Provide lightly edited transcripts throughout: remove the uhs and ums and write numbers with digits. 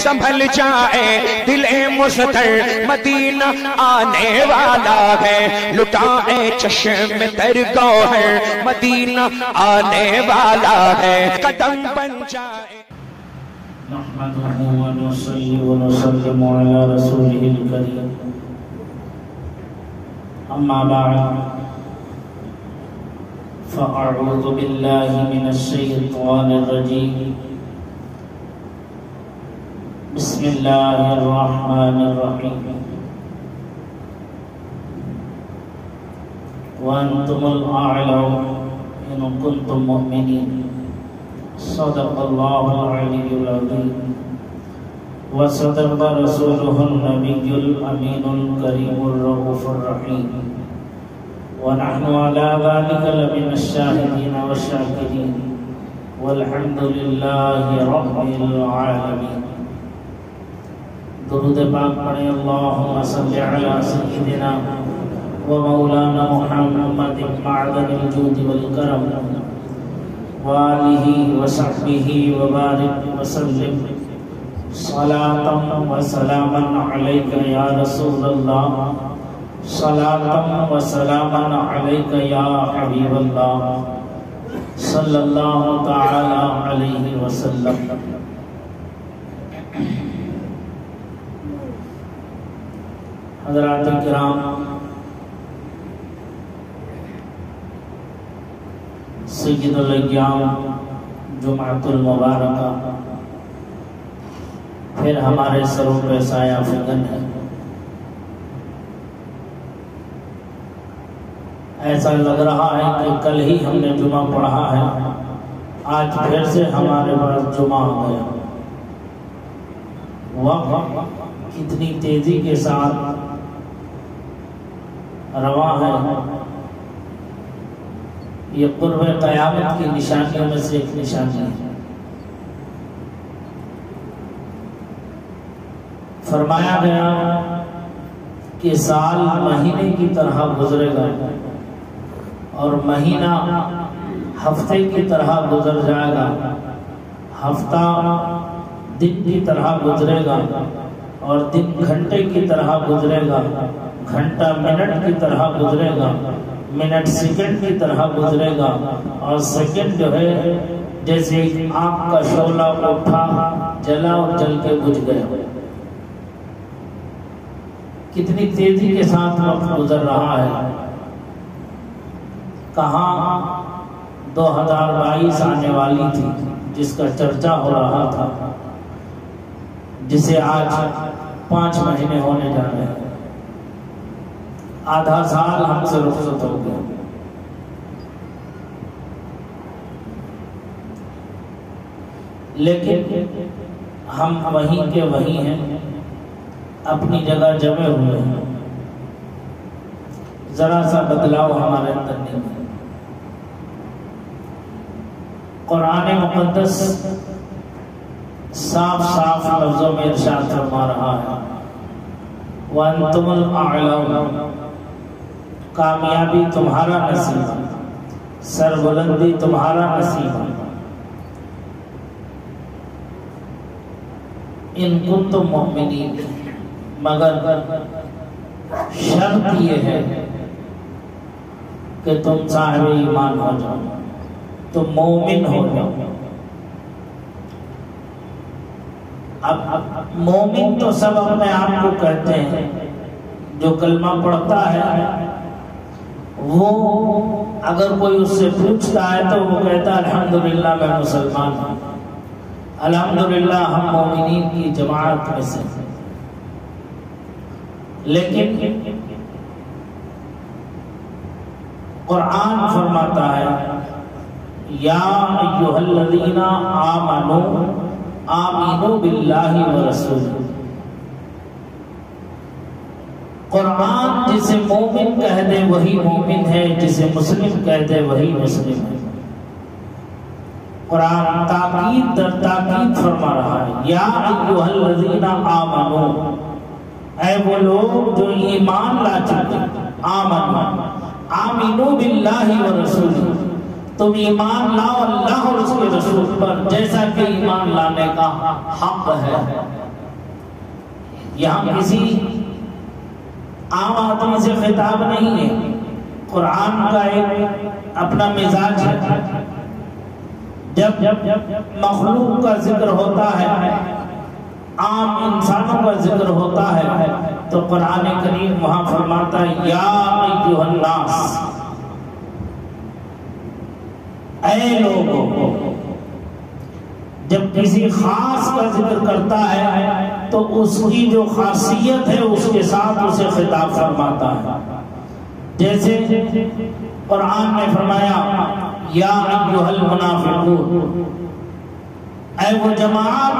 سنبھل جائے دل مضطر مدینہ آنے والا ہے، لٹائے چشم تر گوہر مدینہ آنے والا ہے، قدم بن جائے۔ نحمده ونصلي ونسلم على رسوله الكريم، أما بعد فأعوذ بالله من الشيطان الرجيم، بسم الله الرحمن الرحيم، وأنتم الأعلون إن كنتم مؤمنين، صدق الله العلي العظيم، وصدق رسوله النبي الأمين الكريم الرؤوف الرحيم، ونحن على ذلك لمن الشاهدين والشاكرين، والحمد لله رب العالمين۔ درود پاک پڑھیں، اللهم صل على سيدنا ومولانا محمد معدن الجود والكرم وآلہ وصحبہ وبارک وسلم، صلاة وسلاما علیک یا رسول اللہ، صلاة وسلاما علیک یا حبیب اللہ، صلی اللہ تعالی علیہ وسلم۔ حضرات کرام، سید الایام جمعۃ المبارکہ پھر ہمارے سروں پہ سایہ فکن ہے۔ ایسا لگ رہا ہے کہ کل ہی ہم نے جمعہ پڑھا ہے، آج پھر سے ہمارے پاس جمعہ ہو گیا۔ وقت کتنی تیزی کے ساتھ رواں ہے، یہ قرب قیامت کی نشانیوں میں سے ایک نشانی ہے۔ فرمایا گیا کہ سال مہینے کی طرح گزرے گا اور مہینہ ہفتے کی طرح گزر جائے گا، ہفتہ دن کی طرح گزرے گا اور دن گھنٹے کی طرح گزرے گا، گھنٹہ منٹ کی طرح گزرے گا، منٹ سیکنڈ کی طرح گزرے گا، اور سیکنڈ جو ہے جیسے آنکھ کا شعلہ اٹھا جلا اور جل کے بجھ گیا۔ کتنی تیزی کے ساتھ وقت گزر رہا ہے۔ کہاں 2022 آنے والی تھی جس کا چرچا ہو رہا تھا، جسے آج 5 مہینے ہونے جا رہے ہیں، آدھا سال ہم سے رخصت ہو گیا۔ لیکن ہم وہیں کے وہیں ہیں، اپنی جگہ جمے ہوئے ہیں، ذرا سا بدلاؤ ہمارے اندر نہیں ہے۔ قرآن مقدس صاف صاف لفظوں میں ارشاد فرما رہا ہے، وَأَنْتُمُ الْأَعْلَوْنَ، کامیابی تمہارا نصیب، سربلندی تمہارا نصیب، ان کنتم مؤمنین، مگر شرط یہ ہے کہ تم صاحب ایمان ہو جاؤ، تم مومن ہو جاؤ۔ اب مومن تو سب اپنے آپ کو کہتے ہیں، جو کلمہ پڑھتا ہے وہ اگر کوئی اس سے پوچھتا ہے تو وہ کہتا ہے الحمدللہ میں مسلمان ہوں، الحمدللہ ہم مومنین کی جماعت میں سے۔ لیکن قرآن فرماتا ہے یا ایھا الذین آمنوا آمنوا باللہ ورسولہ۔ قرآن جسے مومن کہہ دے وہی مومن ہے، جسے مسلم کہہ دے وہی مسلم ہے۔ قرآن تاکید در تاکید فرما رہا ہے یا ایھا الذین آمنوا، اے وہ لوگ جو ایمان لا چکے، آمنوا باللہ ورسولہ، تم ایمان لاؤ اللہ اور اس کے رسول پر جیسا کہ ایمان لانے کا حق ہے۔ یہاں کسی عام آدمی سے خطاب نہیں ہے، قرآن کا ایک اپنا مزاج ہے۔ جب مخلوق کا ذکر ہوتا ہے، عام انسانوں کا ذکر ہوتا ہے، تو قرآن کریم وہاں فرماتا ہے یا ایھا الناس، اے لوگوں۔ جب کسی خاص کا ذکر کرتا ہے تو اس کی جو خاصیت ہے اس کے ساتھ اسے خطاب فرماتا ہے۔ جیسے قرآن نے فرمایا یا ایھا المنافقون، اے وہ جماعت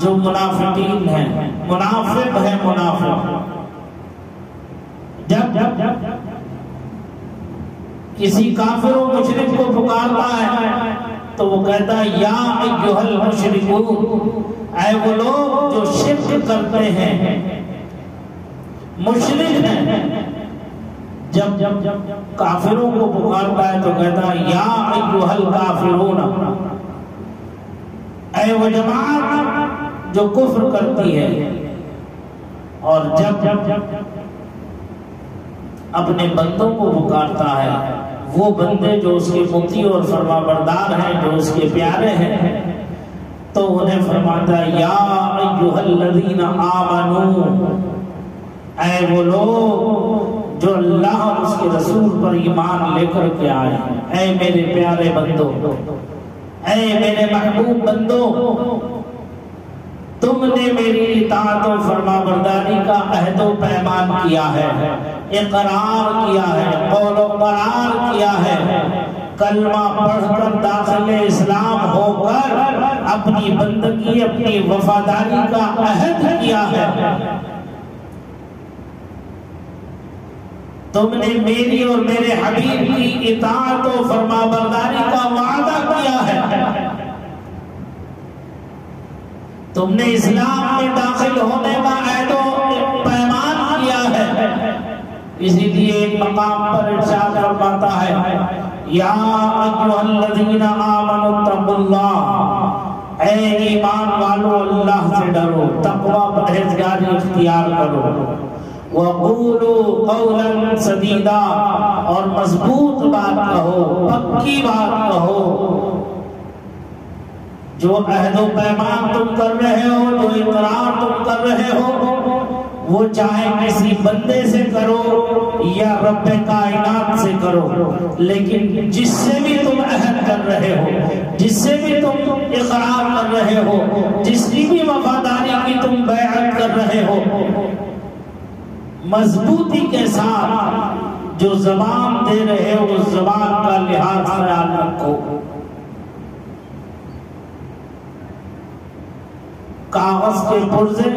جو منافقین ہیں، منافق ہے منافق۔ جب کسی کافر و مشرک کو پکارتا ہے تو وہ کہتا ہے یا ایھا المشرکون، اے وہ لوگ جو شرک کرتے ہیں، مشرک ہیں۔ جب کافروں کو پکارتا ہے تو کہتا ہے یا ایھا الکافرون، اے وہ جماعت جو کفر کرتی ہے۔ اور جب اپنے بندوں کو پکارتا ہے، وہ بندے جو اس کے مطیع اور فرما بردار ہیں، جو اس کے پیارے ہیں، تو انہیں فرماتا ہے یا ایھا الذین آمنوا، اے وہ لوگ جو اللہ اور اس کے رسول پر ایمان لے کر کے آئے ہیں، اے میرے پیارے بندوں، اے میرے محبوب بندوں، تم نے میری اطاعت و فرما برداری کا عہد و پیمان کیا ہے، اقرار کیا ہے، قول و قرار کیا ہے، کلمہ پڑھ کر داخل اسلام ہو کر اپنی بندگی، اپنی وفاداری کا عہد کیا ہے۔ تم نے میری اور میرے حبیب کی اطاعت و فرما برداری کا وعدہ کیا ہے، تم نے اسلام میں داخل ہونے کا عہد و پیمان کیا ہے۔ اسی لیے ایک مقام پر ارشاد فرماتا ہے یا ایھا الذین آمنوا اتقوا اللہ، اے ایمان والو اللہ سے ڈرو، تقوی پرہیزگاری اختیار کرو، وقولوا قولا سدیدا، اور مضبوط بات کہو، پکی بات کہو۔ جو عہد و پیمان تم کر رہے ہو، جو اقرار تم کر رہے ہو، وہ چاہے کسی بندے سے کرو یا رب کائنات سے کرو، لیکن جس سے بھی تم عہد کر رہے ہو، جس سے بھی تم اقرار کر رہے ہو، جس کی بھی وفاداری کی تم بیعت کر رہے ہو، مضبوطی کے ساتھ جو زبان دے رہے ہو اس زبان کا لحاظ خیال رکھو۔ کاغذ کے پرزے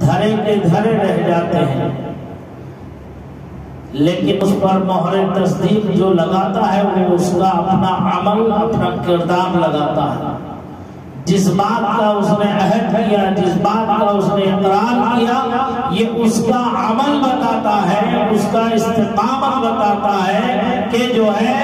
دھرے کے دھرے رہ جاتے ہیں، لیکن اس پر مہر تصدیق جو لگاتا ہے وہ اس کا اپنا عمل، اپنا کردار لگاتا ہے۔ جس بات کا اس نے عہد کیا، جس بات کا اس نے اقرار کیا، یہ اس کا عمل بتاتا ہے، اس کا استقامت بتاتا ہے کہ جو ہے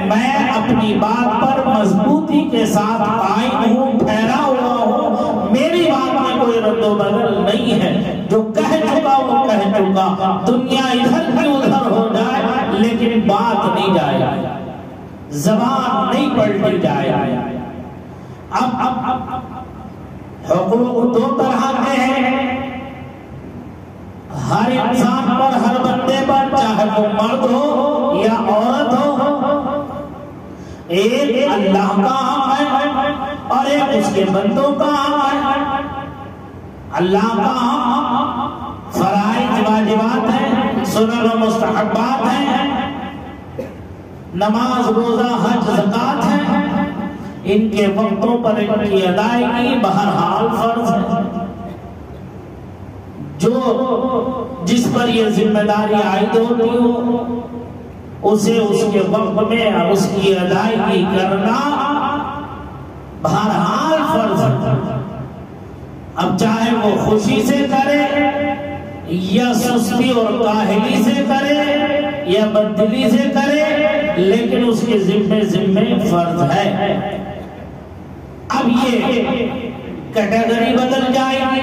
میں اپنی بات پر مضبوطی کے ساتھ قائم ہوں، ٹھہرا ہوا ہوں، میری بات میں کوئی رد و بدل نہیں ہے۔ جو کہہ چکا وہ کہہ چکا، دنیا ادھر کی ادھر ہو جائے لیکن بات نہیں جائے، زبان نہیں پلٹی جائے۔ اب حقوق دو طرح کے ہیں، ہر انسان پر، ہر بندے پر، چاہے وہ مرد ہو یا عورت ہو۔ ایک اللہ کا حق ہے اور ایک اس کے بندوں کا حق ہے۔ اللہ کا حق فرائض واجبات ہیں، سنن و مستحبات ہیں، نماز روزہ حج زکوٰۃ ہیں، ان کے وقتوں پر ان کی ادائیگی بہرحال فرض ہے۔ جو جس پر یہ ذمہ داری عائد ہوتی ہو اسے اس کے وقت میں اس کی ادائیگی کرنا بہرحال فرض ہے۔ اب چاہے وہ خوشی سے کرے یا سستی اور کاہلی سے کرے یا بددلی سے کرے، لیکن اس کے ذمے فرض ہے۔ اب یہ کیٹیگری بدل جائے گی،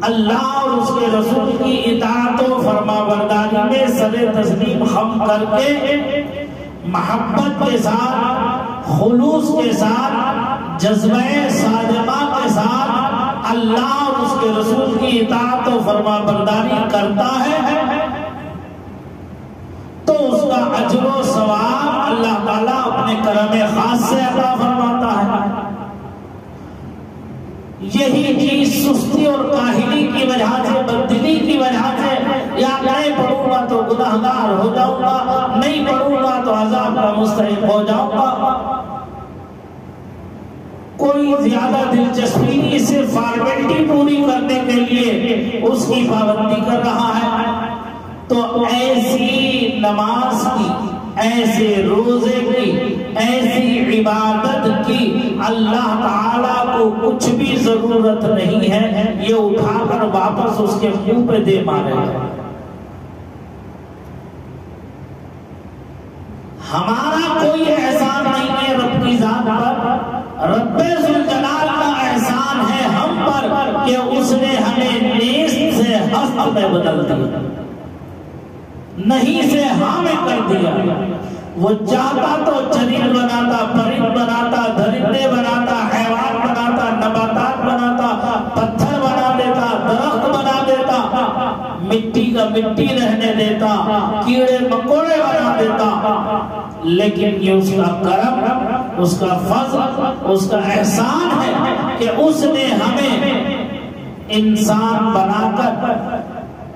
اللہ اور اس کے رسول کی اطاعت و فرما برداری میں سر تسلیم خم کر کے محبت کے ساتھ، خلوص کے ساتھ، جذبہ صادقہ کے ساتھ اللہ اور اس کے رسول کی اطاعت و فرما برداری کرتا ہے تو اس کا اجر و ثواب اللہ تعالیٰ اپنے کرم خاص سے عطا فرماتا ہے۔ یہی چیز سستی اور کاہلی کی وجہ سے، بددلی کی وجہ سے، یا نہیں پڑھوں گا تو گناہگار ہو جاؤں گا، نہیں پڑھوں گا تو عذاب کا مستحق ہو جاؤں گا، کوئی زیادہ دلچسپی صرف فارمیلٹی پوری کرنے کے لیے اس کی پابندی کر رہا ہے، تو ایسی نماز کی، ایسے روزے کی، ایسی عبادت کی اللہ تعالیٰ کو کچھ بھی ضرورت نہیں ہے، یہ اٹھا کر واپس اس کے منہ پہ دے مارے گا۔ ہمارا کوئی احسان نہیں ہے رب کی ذات پر، رب ذوالجلال کا احسان ہے ہم پر کہ اس نے ہمیں نیست سے ہست میں بدل دیا، نہیں سے ہاں میں کر دیا۔ وہ چاہتا تو چرند بناتا، پرند بناتا، درندے بناتا، حیوان بناتا، نباتات بناتا، پتھر بنا دیتا، درخت بنا دیتا، مٹی کا مٹی رہنے دیتا، کیڑے مکوڑے بنا دیتا، لیکن یہ اس کا کرم، اس کا فضل، اس کا احسان ہے کہ اس نے ہمیں انسان بنا کر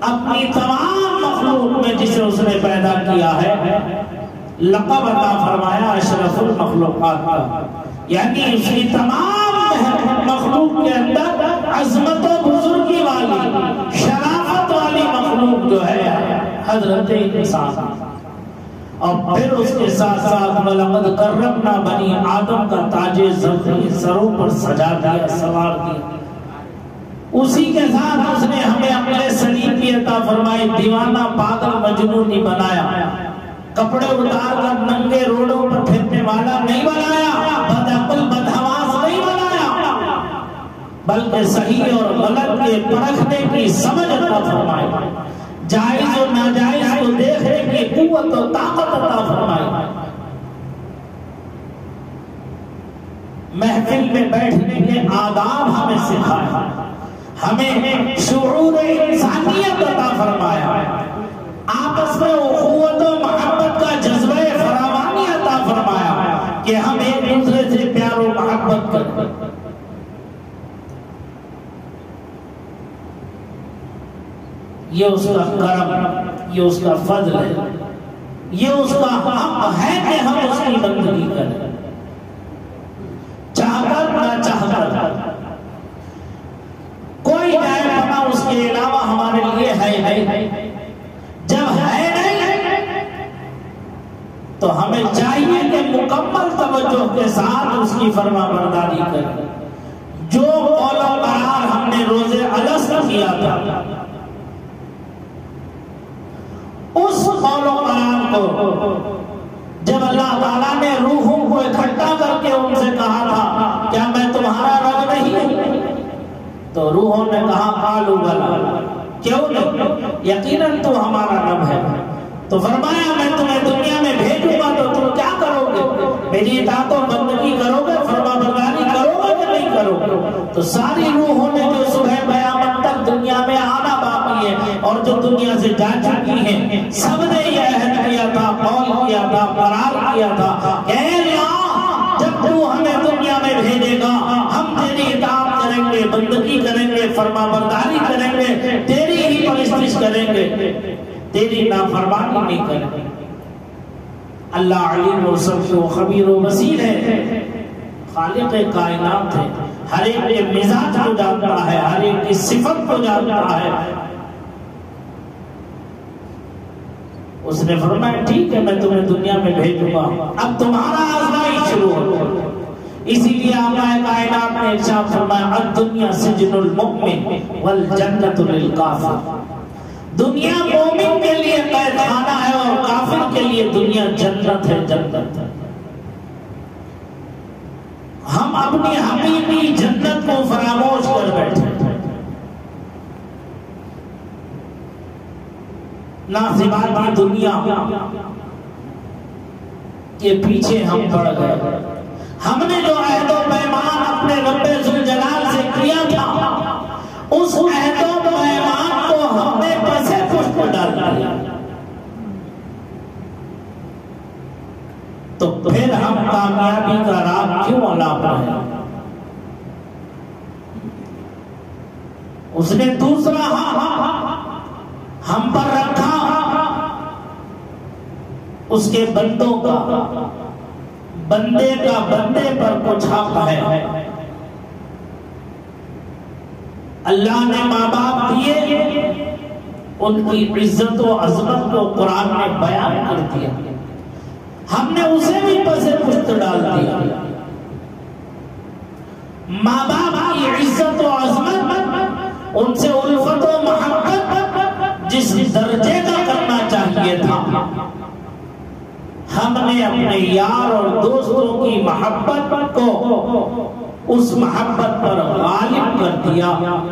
اپنی تمام مخلوق میں جسے اس نے پیدا کیا ہے لقب عطا فرمایا اشرف المخلوقات کا، یعنی اس کی تمام مخلوق کے اندر عظمت و بزرگی والی، شرافت والی مخلوق جو ہے حضرت انسان، اور پھر اس کے ساتھ ساتھ وَلَقَدْ كَرَّمْنَا بنی آدم کا تاج زرقی سروں پر سجا دیا، سوار دیا، اسی کے ساتھ اس نے ہمیں اپنے سلیم کی عطا فرمائی، دیوانہ پاگل مجنونی بنایا، کپڑے اتار کر ننگے روڈوں پر پھرنے والا نہیں بنایا، بدعقل بدحواس نہیں بنایا، بلکہ صحیح اور غلط کے پرکھنے کی سمجھ عطا فرمائی، جائز اور ناجائز کو دیکھنے کی قوت و طاقت عطا فرمائی، محفل میں بیٹھنے کے آداب ہمیں سکھایا، ہمیں شعور انسانیت عطا فرمایا، آپس میں اخوت و محبت کا جذبہ فراوانی عطا فرمایا کہ ہم ایک دوسرے سے پیار و محبت کریں۔ یہ اس کا کرم، یہ اس کا فضل ہے، یہ اس کا حق ہے کہ ہم اس کی بندگی کریں، چاہ کر نہ چاہ کر، کوئی جائے پنا اس کے علاوہ ہمارے لیے ہے، جب ہے نہیں تو ہمیں چاہیے کہ مکمل توجہ کے ساتھ اس کی فرما برداری کریں۔ جو قول و قرار ہم نے روزے الست کیا تھا، اس قول و قرار کو جب اللہ تعالیٰ نے روحوں کو اکٹھا کر کے ان سے کہا تھا کیا میں تمہارا رب نہیں، تو روحوں نے کہا قالوا بلی، کیوں نہیں، یقیناً تو ہمارا رب ہے۔ تو فرمایا میں تمہیں دنیا میں بھیجوں گا تو تم کیا کرو گے، میری اطاعت و بندگی کرو گے، فرما برداری کرو گے کہ نہیں کرو گے؟ تو ساری روحوں نے جو صبح قیامت تک دنیا میں آنا باقی ہے اور جو دنیا سے جا چکی ہیں، سب نے یہ عہد کیا تھا، قول کیا تھا، قرار کیا تھا کہ اے اللہ جب تو ہمیں دنیا میں بھیجے گا ہم تیری اطاعت کریں گے، بندگی کریں گے، فرما برداری کریں گے، تیری ہی پرستش کریں گے، تیری نافرمانی نہیں کریں گے۔ اللہ علیم و سمیع و خبیر و بصیر ہے، خالق کائنات ہے، ہر ایک کے مزاج کو جانتا ہے، ہر ایک کی صفت کو جانتا ہے۔ اس نے فرمایا ٹھیک ہے میں تمہیں دنیا میں بھیجوں گا، اب تمہارا آزمائش شروع ہو۔ اسی لیے آقا کائنات نے ارشاد فرمایا الدنیا سجن المؤمن والجنت للکافر، دنیا مومن کے لیے قید خانہ ہے اور کافر کے لیے دنیا جنت ہے، جنت ہے۔ ہم اپنی حقیقی جنت کو فراموش کر بیٹھے، ناصبات کی دنیا کے پیچھے ہم پڑ گئے. ہم نے جو عہد و پیمان اپنے رب ذوالجلال سے کیا تھا اس عہد و پیمان کو ہم نے پسے پشت ڈال دیا. تو پھر ہم کامیابی کا راہ کیوں الاپ رہے ہیں؟ اس نے دوسرا ہم پر رکھا اس کے بندوں کا، بندے کا بندے پر کچھ حق ہے. اللہ نے ماں باپ دیے، ان کی عزت و عظمت کو قرآن میں بیان کر دیا، ہم نے اسے بھی پسے پشت ڈال دیا. ماں باپ کی عزت و عظمت، ان سے الفت و محبت جس درجے کا کرنا چاہیے تھا، ہم نے اپنے یار اور دوستوں کی محبت کو اس محبت پر غالب کر دیا.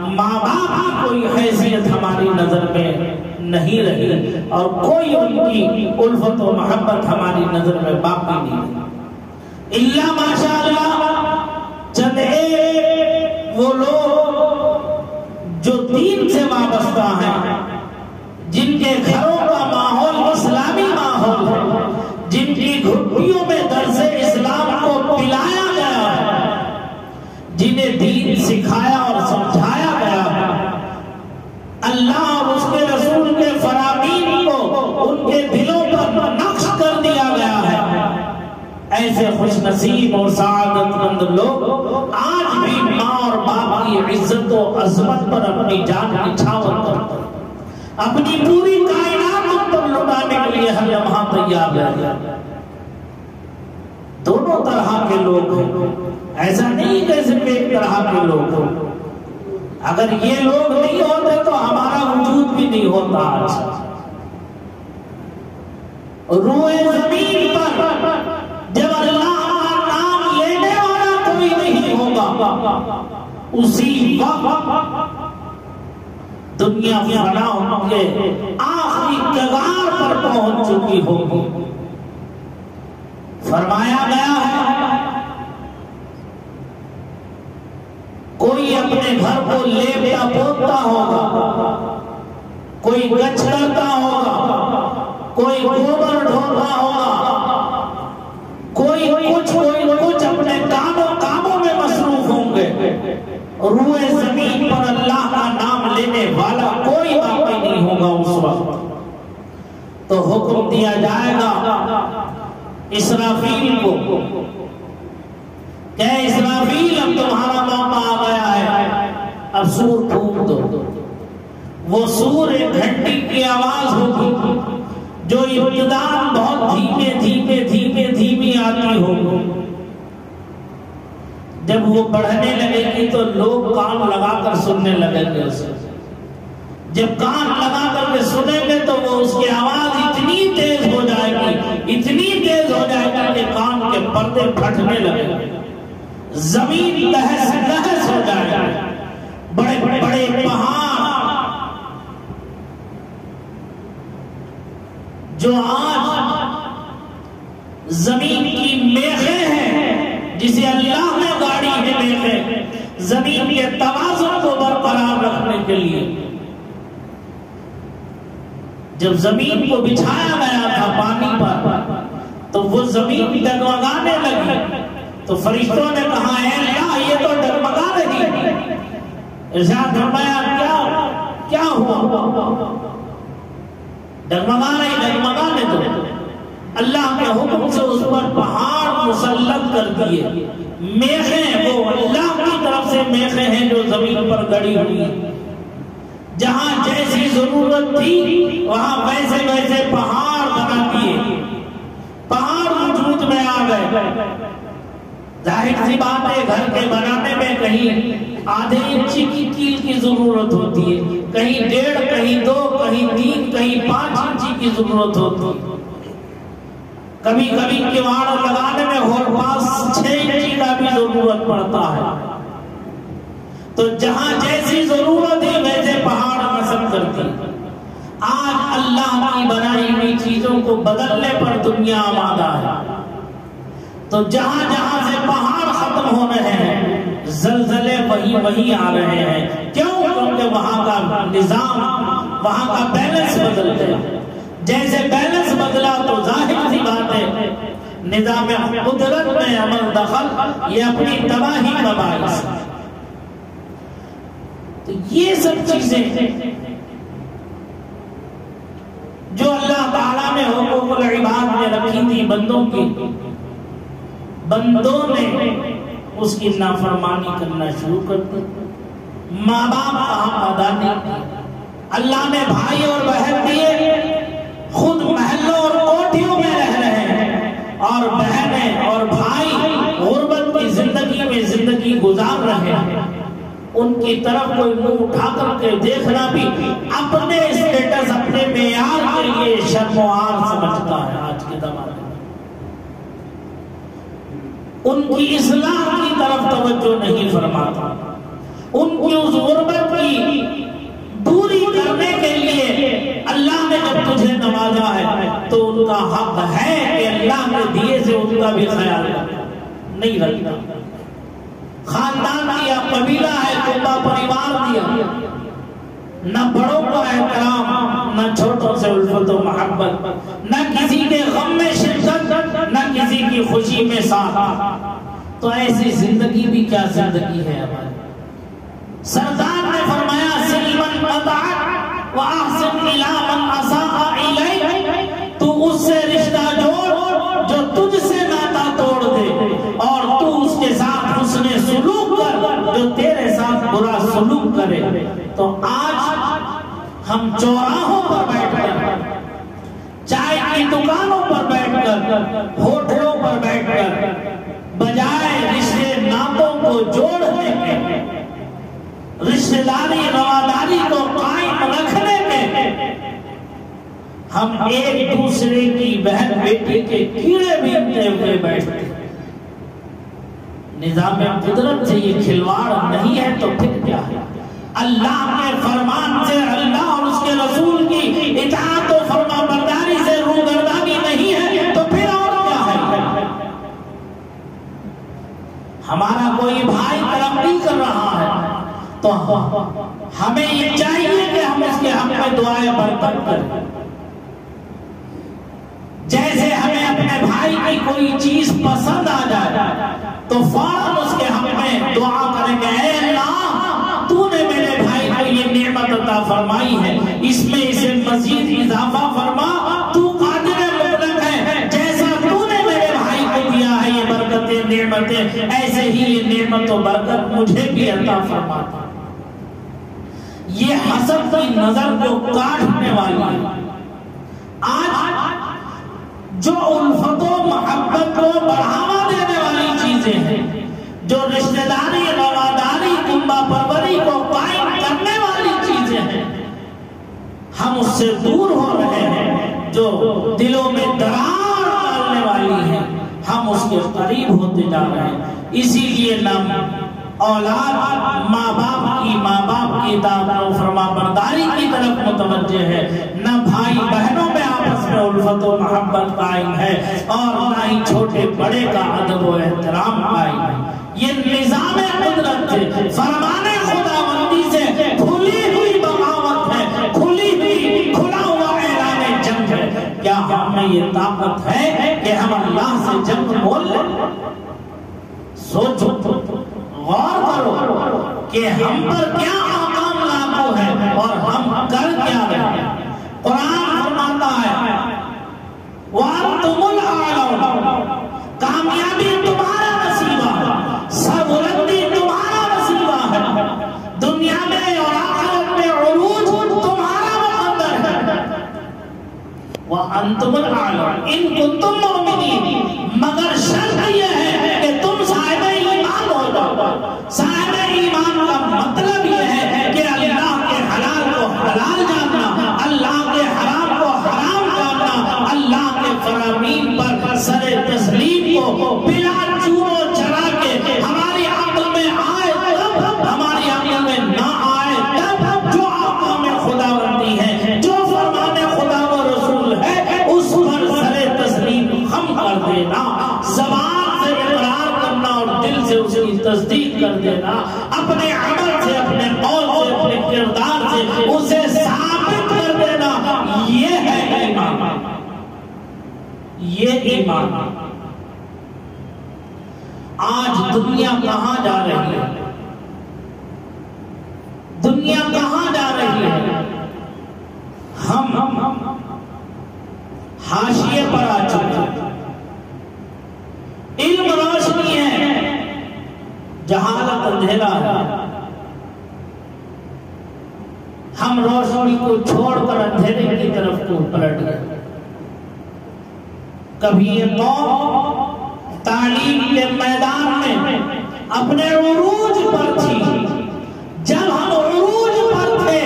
ماں باپ کی کوئی حیثیت ہماری نظر میں نہیں رہی اور کوئی ان کی الفت و محبت ہماری نظر میں باقی نہیں. اللہ ماشاءاللہ چند وہ لوگ جو دین سے وابستہ ہیں، جن کے گھروں کا ماحول اسلامی ماحول ہے، جن کی گھٹیوں میں درس اسلام کو پلایا گیا ہے، جنہیں دین سکھایا اور سمجھایا گیا ہے، اللہ اور اس کے رسول کے فرامین کو ان کے دلوں پر نقش کر دیا گیا ہے. ایسے خوش نصیب اور سعادت مند لوگ آج بھی ماں اور باپ کی عزت و عظمت پر اپنی جان نچھاور کرتے ہیں، اپنی پوری کائنات پر لٹانے کے لیے ہر لمحہ تیار ہے. دونوں طرح کے لوگ ہیں، ایسا نہیں کہ صرف ایک طرح کے لوگ ہیں. اگر یہ لوگ نہیں ہوتے تو ہمارا وجود بھی نہیں ہوتا. آج روئے زمین پر جب اللہ کا نام لینے والا کوئی نہیں ہوگا، اسی وقت دنیا فنا ہو کے آخری کگار پر پہنچ چکی ہوگی. فرمایا گیا ہے کوئی اپنے گھر کو لیپتا پوتتا ہوگا، کوئی گچھ کرتا ہوگا، کوئی گوبر ڈھوتا ہوگا، کوئی کچھ اپنے کاموں میں مصروف ہوں گے. روئے زمین پر اللہ کا نام لینے والا کوئی باقی نہیں ہوگا. اس وقت تو حکم دیا جائے گا اسرافیل کو کہ اسرافیل اب تمہارا موقع آ گیا ہے، اب سور پھونک دو. وہ سور ایک گھنٹی کی آواز ہوگی جو ابتداء بہت دھیمی آتی ہوگی. جب وہ بڑھنے لگے گی تو لوگ کان لگا کر سننے لگیں گے اسے. جب کان لگا کر کے سنیں گے تو وہ اس کی آواز اتنی تیز ہو جائے گی کہ کان کے پردے پھٹنے لگیں گے، زمین لہس ہو جائے گی. بڑے بڑے پہاڑ جو آج زمین کی میخیں ہیں، جسے اللہ نے گاڑی ہے میخیں زمین کے توازن کو برقرار رکھنے کے لیے، جب زمین کو بچھایا گیا تھا پانی پر تو وہ زمین ڈگمگانے لگی. تو فرشتوں نے کہا اے اللہ یہ تو ڈگمگا رہی. ارشاد فرمایا کیا ہوا؟ ڈگمگانے دو. اللہ کے حکم سے اس پر پہاڑ مسلط کر دیے. میخیں وہ اللہ کی طرف سے میخیں ہیں جو زمین پر گڑی ہوئی ہیں. جہاں جیسی ضرورت تھی وہاں ویسے پہاڑ بنا دیے. پہاڑ وجود میں آ گئے. ظاہر سی بات ہے گھر کے بنانے میں کہیں آدھے انچی کی کیل کی ضرورت ہوتی ہے، کہیں 1.5، کہیں 2، کہیں 3، کہیں 5 انچی کی ضرورت ہوتی ہے. کبھی کیواڑ لگانے میں ہول پاس 6 انچی کا بھی ضرورت پڑتا ہے. تو جہاں جیسی ضرورت ہے ویسے پہاڑ نصب کرتی. آج اللہ کی بنائی ہوئی چیزوں کو بدلنے پر دنیا آمادہ ہے. تو جہاں جہاں سے پہاڑ ختم ہو رہے ہیں زلزلے وہی آ رہے ہیں. کیوں؟ کیونکہ وہاں کا نظام، وہاں کا بیلنس بدل گیا. جیسے بیلنس بدلا تو ظاہر سی بات ہے نظام قدرت میں عمل دخل یہ اپنی تباہی کا باعث. تو یہ سب چیزیں جو اللہ تعالیٰ نے حقوق العباد میں رکھی تھی بندوں کی، بندوں نے اس کی نافرمانی کرنا شروع کر دی. ماں باپ کا ادا نہیں کیا. اللہ نے بھائی اور بہن دیے، خود محلوں اور کوٹھیوں میں رہ رہے ہیں، اور بہنیں اور بھائی غربت کی زندگی میں زندگی گزار رہے ہیں. ان کی طرف کوئی منہ اٹھا کر کے دیکھنا بھی اپنے اسٹیٹس، اپنے معیار کے لیے شرم و عار سمجھتا ہے. آج کے زمانے میں ان کی اصلاح کی طرف توجہ نہیں فرماتا. ان کی اس غربت کی دوری کرنے کے لیے اللہ نے جب تجھے نوازا ہے تو ان کا حق ہے کہ اللہ کے دیے سے ان کا بھی خیال نہیں رکھتا. خاندان دیا، قبیلہ ہے، کنبہ پریوار دیا، نہ بڑوں کا احترام، نہ چھوٹوں سے الفت و محبت، نہ کسی کے غم میں شرکت، نہ کسی کی خوشی میں ساتھ. تو ایسی زندگی بھی کیا زندگی ہے ہماری. سردار نے فرمایا سلمن قطعت واحسن الی من اساء الیک، تو اس سے رشتہ جوڑ جو تجھ سے ناتا توڑ دے، اور تو اس کے ساتھ حسن سلوک کر جو تیرے ساتھ برا سلوک کرے. تو آج ہم چوراہوں پر بیٹھ کر، چائے کی دکانوں پر بیٹھ کر، ہوٹلوں پر بیٹھ کر، بجائے رشتے ناتوں کو جوڑنے کے، رشتے داری رواداری کو قائم رکھنے کے، ہم ایک دوسرے کی بہن بیٹی کے کیڑے بینتے ہوئے بیٹھتے ہیں. نظام قدرت سے یہ کھلواڑ نہیں ہے تو پھر کیا ہے؟ اللہ کے فرمان سے، اللہ اور اس کے رسول کی اطاعت و فرما برداری سے روگردانی نہیں ہے تو پھر اور کیا ہے؟ ہمارا کوئی بھائی ترقی کر رہا ہے تو ہمیں یہ چاہیے کہ ہم اس کے حق میں دعائیں برکت کریں. جیسے ہمیں اپنے بھائی کی کوئی چیز پسند آ جائے تو فوراً اس کے حق میں دعا کریں کہ اے اللہ تو نے میرے بھائی کو یہ نعمت عطا فرمائی ہے، اس میں اسے مزید اضافہ فرما، تو قادر مطلق ہے، جیسا تو نے میرے بھائی کو دیا ہے یہ برکتیں نعمتیں، ایسے ہی یہ نعمت و برکت مجھے بھی عطا فرما. یہ حسد کی نظر کو کاٹنے والی ہے. آج جو الفت و محبت کو بڑھاوا دینے والی چیزیں ہیں، جو رشتہ داری، رواداری، کنبہ پروری کو قائم کرنے والی چیزیں ہیں، ہم اس سے دور ہو رہے ہیں. جو دلوں میں درار ڈالنے والی ہیں ہم اس کے قریب ہوتے جا رہے ہیں. اسی لیے نہ اولاد ماں باپ کی اطاعت و فرما برداری کی طرف متوجہ ہے، نہ بھائی بہنوں میں آپس میں الفت و محبت قائم ہے، اور نہ ہی چھوٹے بڑے کا ادب و احترام قائم ہے. یہ نظام قدرت ہے، فرمان خداوندی سے کھلی ہوئی بغاوت ہے، کھلا ہوا اعلان جنگ ہے. کیا ہم میں یہ طاقت ہے کہ ہم اللہ سے جنگ بول لیں؟ سوچو، غور کرو کہ ہم پر کیا احکام لاگو ہے اور ہم کر کیا رہے ہیں. قرآن فرماتا ہے وَأَنْتُمُ الْأَعْلَوْنَ، کامیابی تمہارا نصیبہ ہے، سربلندی تمہارا نصیبہ ہے، دنیا میں اور آخرت میں عروج تمہارا مقدر ہے. وَأَنْتُمُ الْأَعْلَوْنَ إِن كُنتُم مُؤْمِنِينَ، مگر شرط یہ ہے کہ تم صاحب ایمان ہو جاؤ. صاحب ایمان کا مطلب یہ ہے کہ اللہ کے حلال کو حلال جاننا، اللہ کے حرام کو حرام جاننا، اللہ کے فرامین پر سر تسلیم کو بلا چور و چرا کے ہماری عقل میں آئے تب، ہماری عقل میں نہ آئے تب، جو آقا میں خداوندی ہے، جو فرمان یہ ایمان. آج دنیا کہاں جا رہی ہے؟ دنیا کہاں جا رہی ہے؟ ہم حاشیے پر آ چکے ہیں. علم روشنی ہے، جہالت اندھیرا ہے. ہم روشنی کو چھوڑ کر اندھیرے کی طرف کو پلٹ گئے. کبھی یہ قوم تعلیم کے میدان میں اپنے عروج پر تھی. جب ہم عروج پر تھے،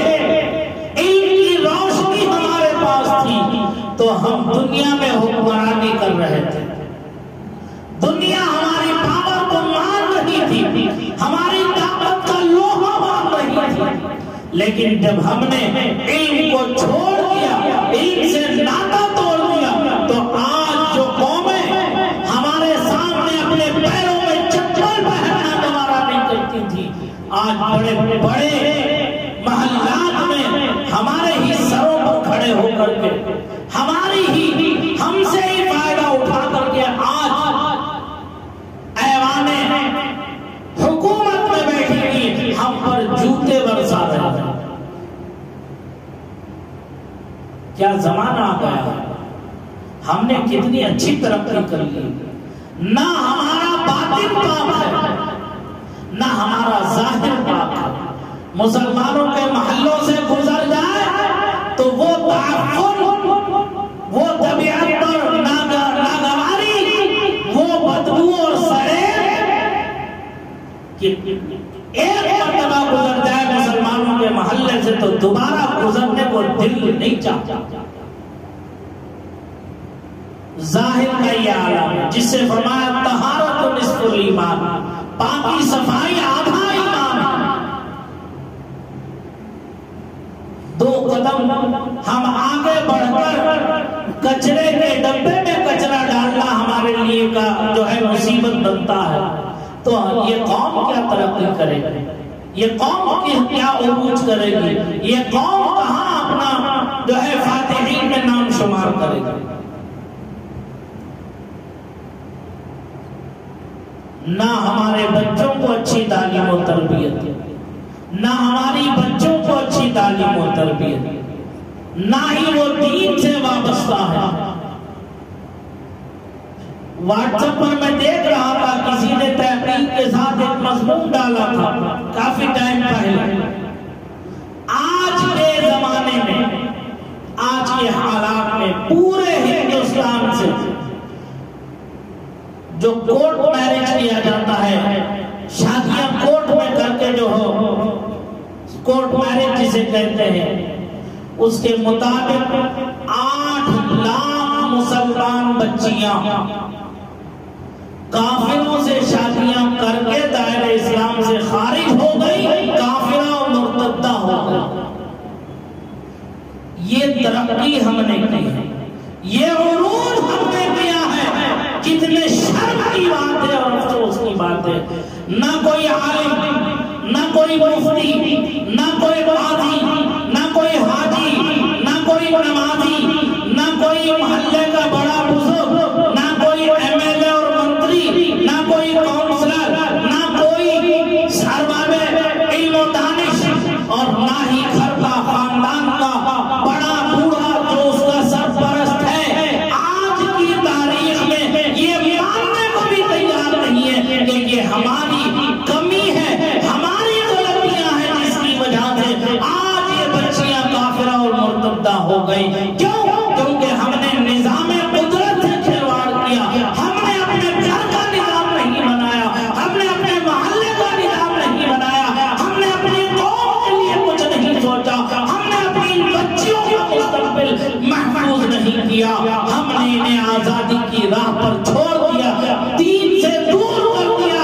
علم کی روشنی ہمارے پاس تھی، تو ہم دنیا میں حکمرانی کر رہے تھے. دنیا ہماری پاور کو مان رہی تھی، ہماری طاقت کا لوہا مان رہی تھی. لیکن جب ہم نے علم کو چھوڑ دیا، علم سے ناطا توڑ دیا، تو آج جو قومیں ہمارے سامنے اپنے پیروں میں چپل پہننا گوارا نہیں کرتی تھی، آج بڑے بڑے محلات میں ہمارے ہی سروں پر کھڑے ہو کر کے، ہماری ہی ہم سے ہی فائدہ اٹھا کر کے آج ایوانے حکومت میں بیٹھی گی، ہم پر جوتے برسا رہے ہیں. کیا زمانہ آ گیا؟ ہم نے کتنی اچھی ترقی کر لی. نہ ہمارا باطن پاک ہے، نہ ہمارا ظاہر پاک ہے. مسلمانوں کے محلوں سے گزر جائے تو وہ تعفن، وہ طبیعت پر ناگواری، وہ بدبو اور سڑے کہ ایک مرتبہ گزر جائے مسلمانوں کے محلے سے تو دوبارہ گزرنے کو دل نہیں چاہتا. ظاہر کا یہ عالم ہے جس سے فرمایا طہارت نصف الایمان، پاکی صفائی آدھا ایمان. دو قدم ہم آگے بڑھ کر کچرے کے ڈبے میں کچرا ڈالنا ہمارے لیے کا جو ہے مصیبت بنتا ہے. تو یہ قوم کیا ترقی کرے گی؟ یہ قوم کیا عروج کرے گی؟ یہ قوم کہاں اپنا جو ہے فاتحین میں نام شمار کرے گی؟ نہ ہمارے بچوں کو اچھی تعلیم و تربیت، نہ ہماری بچوں کو اچھی تعلیم و تربیت، نہ ہی وہ دین سے وابستہ ہے. واٹس ایپ پر میں دیکھ رہا تھا کسی نے تحقیق کے ساتھ ایک مضمون ڈالا تھا کافی ٹائم پہلے. آج کے زمانے میں، آج کے حالات میں پورے ہندوستان سے جو کورٹ میرج کیا جاتا ہے، شادیاں کورٹ میں کر کے جو ہو، کورٹ میرج جسے کہتے ہیں، اس کے مطابق 8 لاکھ مسلمان بچیاں کافروں سے شادیاں کر کے دائرہ اسلام سے خارج ہو گئی، کافرہ اور مرتدہ ہو گئی. یہ ترقی ہم نے کی ہے، یہ عروج ہم نے کیا ہے. کتنے شرم کی بات ہے اور افسوس کی بات ہے. نہ کوئی عالم، نہ کوئی مفتی، نہ کوئی قاضی، نہ کوئی حاجی، نہ کوئی نمازی، نہ کوئی محلے کا بڑا بزرگ، نہ کوئی ایم ایل اے اور منتری، نہ کوئی کونسلر، نہ کوئی ارباب علم و دانش، اور نہ ہی گھر کا خاندان کا بڑا بوڑھا جو اس کا سرپرست ہے، آج کی تاریخ میں یہ ماننے کو بھی تیار نہیں ہے کہ یہ ہماری کمی ہے، ہماری غلطیاں ہیں جس کی وجہ سے آج یہ بچیاں کافرہ اور مرتدہ ہو گئی. کیوں؟ کیونکہ ہم نے نظام قدرت سے کھلواڑ کیا. ہم نے اپنے گھر کا نظام نہیں بنایا، ہم نے اپنے محلے کا نظام نہیں بنایا، ہم نے اپنی قوم کے لیے کچھ نہیں سوچا، ہم نے اپنی بچیوں کا مستقبل محفوظ نہیں کیا. ہم نے انہیں آزادی کی راہ پر چھوڑ دیا، دین سے دور کر دیا.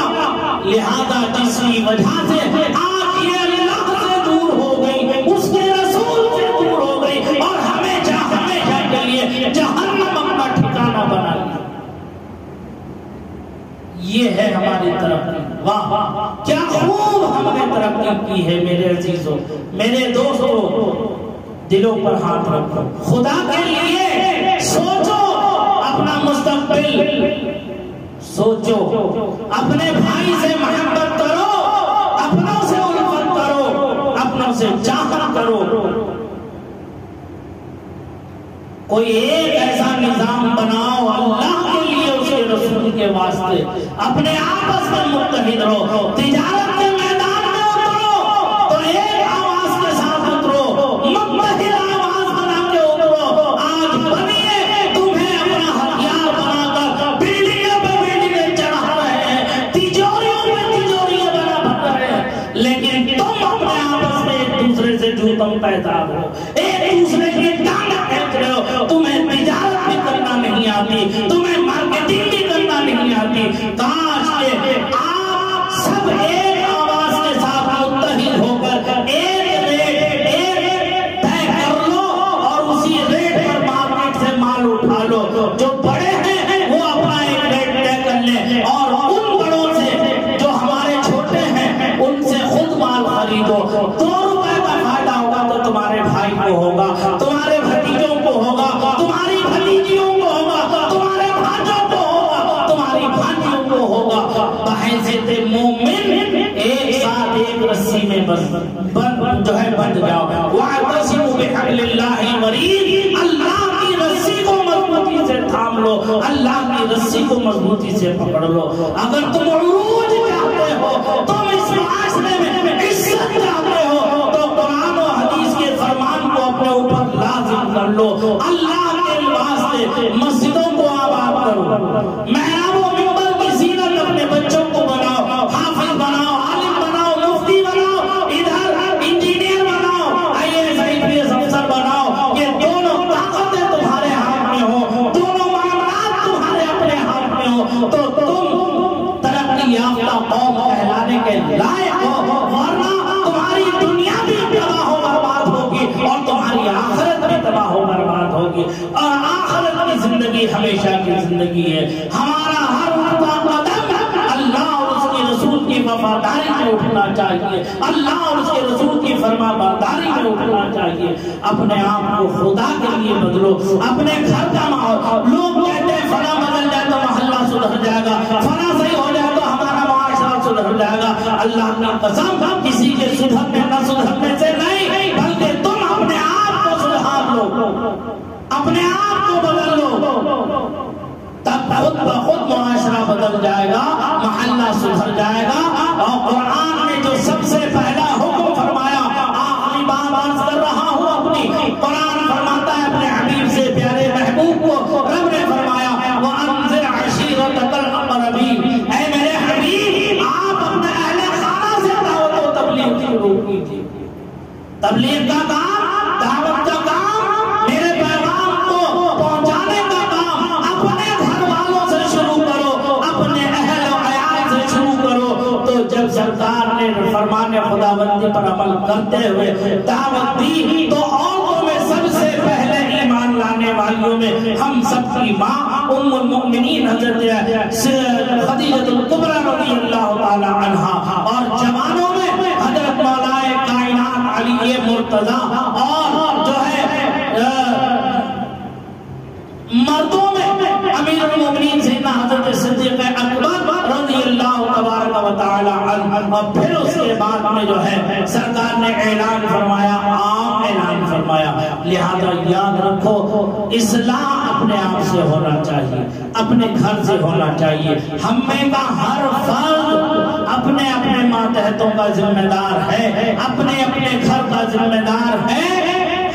لہذا جس کی وجہ سے آج یہ اللہ سے دور ہو گئی، اس کے رسول سے دور ہو گئی، اور ہمیشہ کے لیے جہنم اپنا ٹھکانہ بنا لیا. یہ ہے ہماری ترقی. واہ کیا خوب ہم نے ترقی کی ہے میرے عزیزوں، میرے دوستوں. دلوں پر ہاتھ رکھو، خدا کے لیے سوچو اپنا مستقبل سوچو، اپنے بھائی سے محبت کرو، اپنوں سے الفت کرو، اپنوں سے چاہت کرو۔ کوئی ایک ایسا نظام بناؤ اللہ کے لیے، اس کے رسول کے واسطے، اپنے آپس میں متحد رہو، تجارت کے میدان میں اترو تو ایک آواز کے ساتھ اترو، متحد آواز بنا کے اترو۔ آج بنیے، تمہیں اپنا ہتھیار بنا کر بلڈنگوں پہ بلڈنگیں چڑھا رہے ہیں، تجوریوں پہ تجوریاں بنا رہے ہیں، لیکن تم اپنے آپس میں ایک دوسرے سے جوتم پیدا ہو، ایک دوسرے کی ٹانگ کھینچ رہے ہو۔ تمہیں تجارت بھی کرنا نہیں آتی، تمہیں مارکیٹنگ بھی کرنا نہیں آتی۔ کاش کہ آپ سب ایک آواز کے ساتھ متحد ہو کر ایک ریٹ طے کر لو اور اسی ریٹ پر مارکیٹ سے مال اٹھا لو۔ جو بڑے ہیں وہ اپنا ایک ریٹ طے کر لیں اور ان بڑوں سے جو ہمارے چھوٹے ہیں ان سے خود مال خریدو۔ 2 روپے کا فائدہ ہوگا تو تمہارے بھائی کو ہوگا، تمہارے بھتیجوں کو ہوگا، تمہاری بھتیجیوں کو ہوگا، تمہارے بھانجوں کو ہوگا، تمہاری بھانجیوں کو ہوگا۔ بحیثیت مومن ایک ساتھ ایک رسی میں جو ہے بندھ جاؤ۔ وَاعْتَصِمُوا بِحَبْلِ اللَّهِ وَرِيدٍ، اللہ کی رسی کو مضبوطی سے تھام لو، اللہ کی رسی کو مضبوطی سے پکڑ لو۔ اگر تم عروج چاہتے ہو، تم اس معاشرے میں عزت چاہتے ہو تو قرآن و حدیث کے فرمان کو اپنے اوپر لازم کر لو۔ اللہ کے واسطے مسجدوں کو آباد کرو، محراب و منبر کی زینت اپنے بچوں کو بناؤ، حافظ بناؤ، عالم بناؤ، مفتی بناؤ، ادھر انجینئر بناؤ، IAS IPS افسر بناؤ۔ یہ دونوں طاقتیں تمہارے ہاتھ میں ہوں، دونوں معاملات تمہارے اپنے ہاتھ میں ہوں تو تم ترقی یافتہ قوم کہلانے کے لائق ہو، ورنہ تمہاری دنیا بھی تباہ و برباد ہوگی اور تمہاری آخرت بھی تباہ و برباد ہوگی۔ اور آخرت کی زندگی ہمیشہ کی زندگی ہے۔ ہمارا ہر اٹھتا قدم اللہ اور اس کے رسول کی وفاداری میں اٹھنا چاہیے، اللہ اور اس کے رسول کی فرما برداری میں اٹھنا چاہیے۔ اپنے آپ کو خدا کے لیے بدلو، اپنے گھر کا ماحول، لوگ کہتے ہیں فلاں بدل جائے تو محلہ سدھر جائے گا، فلاں صحیح ہو جائے تو ہمارا معاشرہ سدھر جائے گا۔ اللہ کی قسم کسی کے سدھرنے نہ سدھرنے سے نہیں، بلکہ تم اپنے آپ کو سدھار لو، اپنے آپ کو بدل لو، تب خود بخود معاشرہ بدل جائے گا، محلہ سدھر جائے گا۔ اور قرآن نے جو سب سے پہلا حکم فرمایا، آخری بات عرض کر رہا ہوں اپنی، قرآن فرماتا ہے اپنے حبیب سے پیارے محبوب کو، رب نے فرمایا وَأَنذِرْ عَشِيرَتَكَ الْأَقْرَبِينَ، اے میرے حبیب آپ اپنے اہل خانہ سے دعوت و تبلیغ شروع کیجیے۔ تبلیغ کا کام، دعوت کا کام، میرے پیغام کو پہنچانے کا کام اپنے گھر والوں سے شروع کرو، اپنے اہل و عیال سے شروع کرو۔ تو جب سرکار نے فرمان خداوندی پر عمل کرتے ہوئے دعوت دی تو عورتوں میں سب سے پہلے ایمان لانے والیوں میں ہم سب کی ماں ام المؤمنین حضرت خدیجہ الکبریٰ رضی اللہ تعالی عنہا، اور جوانوں میں حضرت مولا کائنات علی مرتضیٰ، اور جو ہے مردوں میں امیر المومنین سیدنا حضرت صدیق اکبر رضی اللہ تبارک و تعالی عنہ۔ اور پھر اس کے بعد میں جو ہے سرکار نے اعلان فرمایا، عام اعلان فرمایا۔ لہذا یاد رکھو، اصلاح اپنے آپ سے ہونا چاہیے، اپنے گھر سے ہونا چاہیے۔ ہم میں کا ہر فرد اپنے اپنے ماتحتوں کا ذمہ دار ہے، اپنے اپنے گھر کا ذمہ دار ہے۔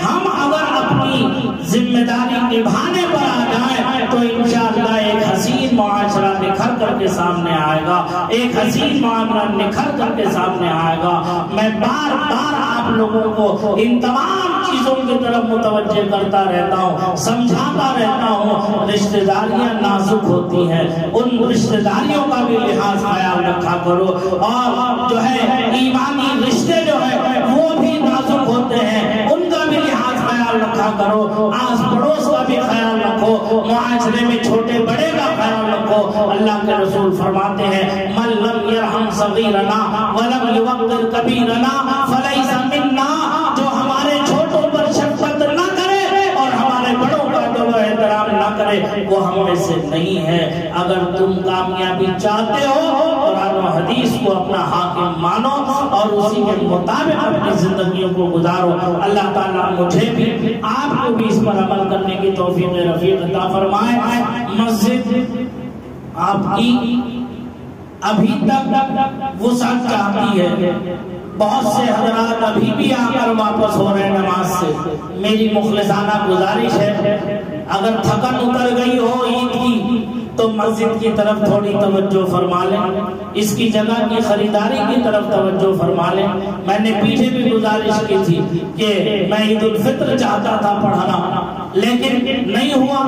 ہم اگر اپنی ذمہ داری نبھانے پر آ جائیں تو انشاءاللہ ایک حسین معاشرہ نکھر کر کے سامنے آئے گا، ایک حسین معاملہ نکھر کر کے سامنے آئے گا۔ میں بار بار آپ لوگوں کو ان تمام چیزوں کی طرف متوجہ کرتا رہتا ہوں، سمجھاتا رہتا ہوں۔ رشتہ داریاں نازک ہوتی ہیں، ان رشتہ داریوں کا بھی لحاظ خیال رکھا کرو، اور جو ہے ایمانی رشتے جو ہے وہ بھی نازک ہوتے ہیں، ان کا بھی لحاظ خیال رکھا کرو، آس پڑوس کا بھی خیال رکھو، معاشرے میں چھوٹے بڑے کا خیال رکھو۔ اللہ کے رسول فرماتے ہیں من لم یرحم صغیرنا ولم یوقر کبیرنا فلیس منا، جو ہمارے چھوٹوں پر شفقت نہ کرے اور ہمارے بڑوں کا احترام نہ کرے وہ ہم میں سے نہیں ہے۔ اگر تم کامیابی چاہتے ہو قرآن و حدیث کو اپنا حاکم مانو اور اسی کے مطابق اپنی زندگیوں کو گزارو۔ اللہ تعالیٰ مجھے بھی آپ کو بھی اس پر عمل کرنے کی توفیق رفیق عطا فرمائے۔ مسجد آپ کی ابھی تک وسعت چاہتی ہے، بہت سے حضرات ابھی بھی آ کر واپس ہو رہے ہیں نماز سے۔ میری مخلصانہ گزارش ہے اگر تھکن اتر گئی ہو عید کی تو مسجد کی طرف تھوڑی توجہ فرما لیں، اس کی جگہ کی خریداری کی طرف توجہ فرما لیں۔ میں نے پیچھے بھی گزارش کی تھی کہ میں عید الفطر چاہتا تھا پڑھانا لیکن نہیں ہوا۔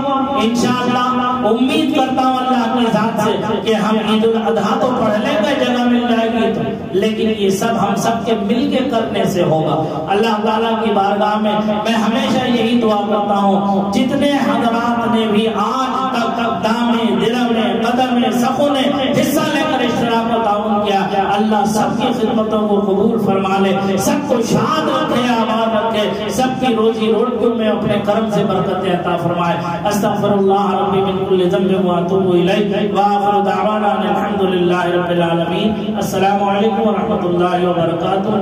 انشاءاللہ امید کرتا ہوں اللہ کی ذات سے کہ ہم عید الاضحیٰ تو پڑھ لیں گے، جگہ مل جائے گی تو، لیکن یہ سب ہم سب کے مل کے کرنے سے ہوگا۔ اللہ تعالیٰ کی بارگاہ میں میں ہمیشہ یہی دعا کرتا ہوں، جتنے حضرات نے بھی آج تک دامے درمے قدمے سخنے حصہ لے کر اشتراک و تعاون کیا، اللہ سب کی خدمتوں کو قبول فرما لے، سب کو شاد رکھے، آباد رکھے، سب کی روزی روٹیوں میں اپنے کرم سے برکت عطا فرمائے۔ استغفر اللہ ربی من کل ذنب واتوب الیہ وآخر دعوانا الحمد للہ رب العالمین۔ السلام علیکم ورحمۃ اللہ وبرکاتہ۔